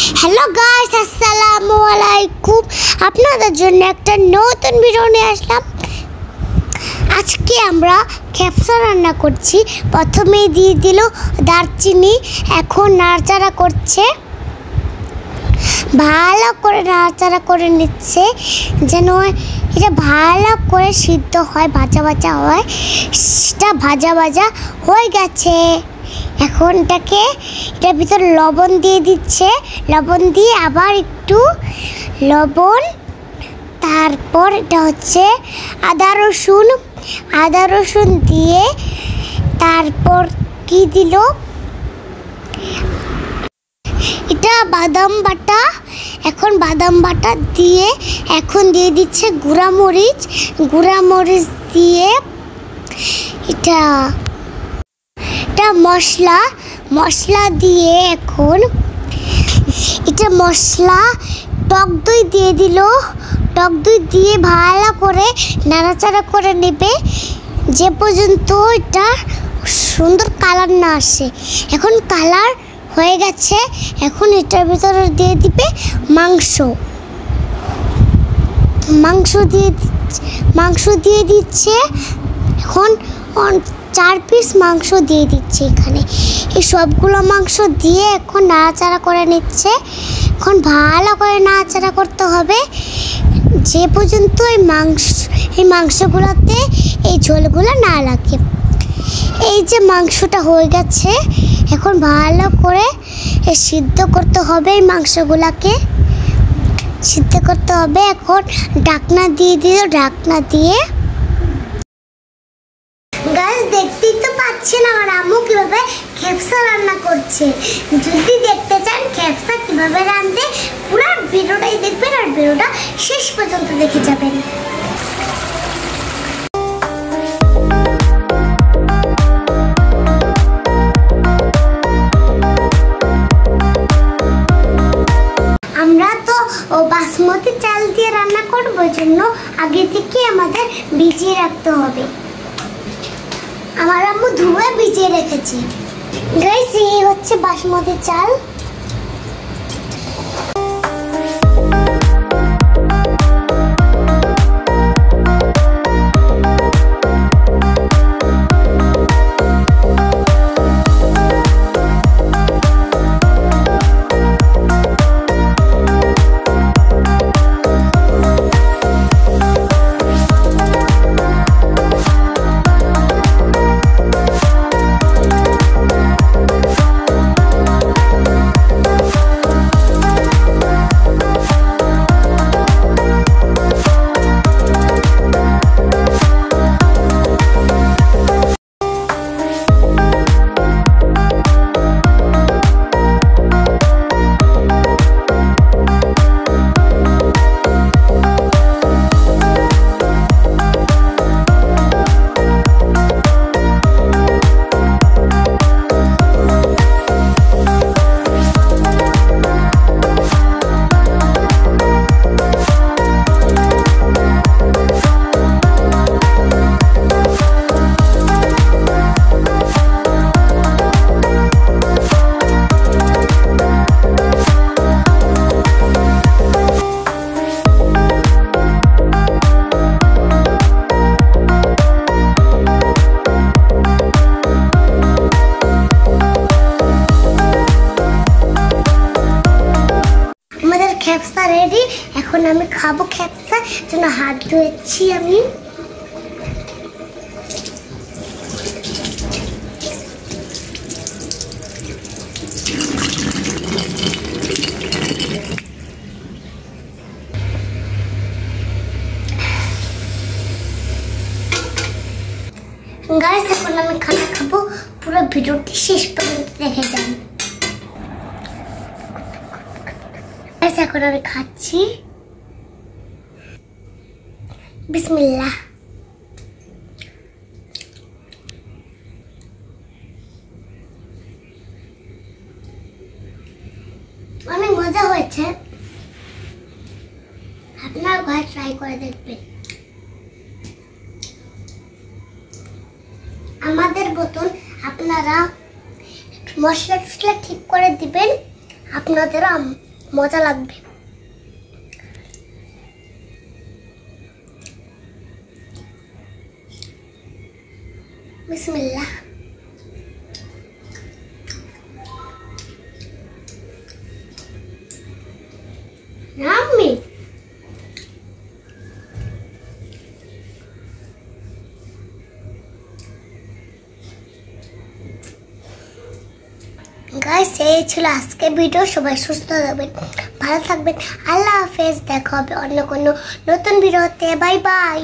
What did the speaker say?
Hello guys, আসসালামু আলাইকুম। আপনাদের জন্য একটা নতুন ভিডিও নিয়ে আসলাম। আজকে আমরা খেপসা রান্না করছি। প্রথমে দিয়ে দিল দারচিনি, এখন নাড়াচাড়া করছে, ভালো করে নাড়াচাড়া করে নিচ্ছে যেন এটা ভালো করে সিদ্ধ হয়, ভাজা ভাজা হয়। সেটা ভাজা ভাজা হয়ে গেছে। এখন এটার ভিতরে লবণ দিয়ে দিচ্ছে, লবণ দিয়ে আবার একটু লবণ, তারপর এটা হচ্ছে আদা রসুন দিয়ে তারপর কি দিল, এটা বাদাম বাটা। এখন বাদাম বাটা দিয়ে এখন দিয়ে দিচ্ছে গুঁড়া মরিচ দিয়ে এটা মশলা দিয়ে এখন এটা মশলা টক দই দিয়ে দিল। টক দই দিয়ে ভালো করে নাড়াচাড়া করে নেবে যে পর্যন্ত এটা সুন্দর কালার না আসে। এখন কালার হয়ে গেছে। এখন এটার ভিতরে দিয়ে দিবে মাংস দিয়ে দিচ্ছে। এখন 4 পিস মাংস দিয়ে দিচ্ছে। এখানে এই সবগুলো মাংস দিয়ে এখন নাড়াচাড়া করে নিচ্ছে। এখন ভালো করে নাড়াচাড়া করতে হবে যে পর্যন্ত এই মাংসগুলোতে এই ঝোলগুলো না লাগে। এই যে মাংসটা হয়ে গেছে, এখন ভালো করে সিদ্ধ করতে হবে। এই মাংসগুলোকে সিদ্ধ করতে হবে। এখন ঢাকনা দিয়ে ঢাকনা দিয়ে গাইস, দেখতেই তো পাচ্ছেন আমার আম্মু কিভাবে খেপসা রান্না করছে। যদি দেখতে চান খেপসা কিভাবে রাঁধতে, পুরো ভিডিওটাই দেখবেন আর ভিডিওটা শেষ পর্যন্ত দেখে যাবেন। আমরা তো বাসমতি চাল দিয়ে রান্না করব, জন্য আগে থেকে আমাদের ভিজিয়ে রাখতে হবে। আমার আম্মু ধুয়ে ভিজিয়ে রেখেছে। গাইস, এই হচ্ছে বাসমতি চাল। খেপসা রেডি। এখন আমি খাবো খেপসা, জন্য হাত ধুয়েছি আমি। গাইস, এখন আমি খানা খাবো। পুরো ভিডিওটি শেষ পর্যন্ত দেখে যান। এখন আমি খাচ্ছি। বিসমিল্লাহ। অনেক মজা হয়েছে, আপনার ঘরে ট্রাই করে দেখবেন। আমাদের মতন আপনারা মশলা টসলা ঠিক করে দিবেন, আপনাদেরও মজা লাগবে। বিসমিল্লাহ। Yummy. গাইস, এই ছিল আজকের ভিডিও। সবাই সুস্থ থাকবেন, ভালো থাকবেন। আল্লাহ হাফেজ। দেখা হবে অন্য কোনো নতুন ভিডিওতে। Bye bye.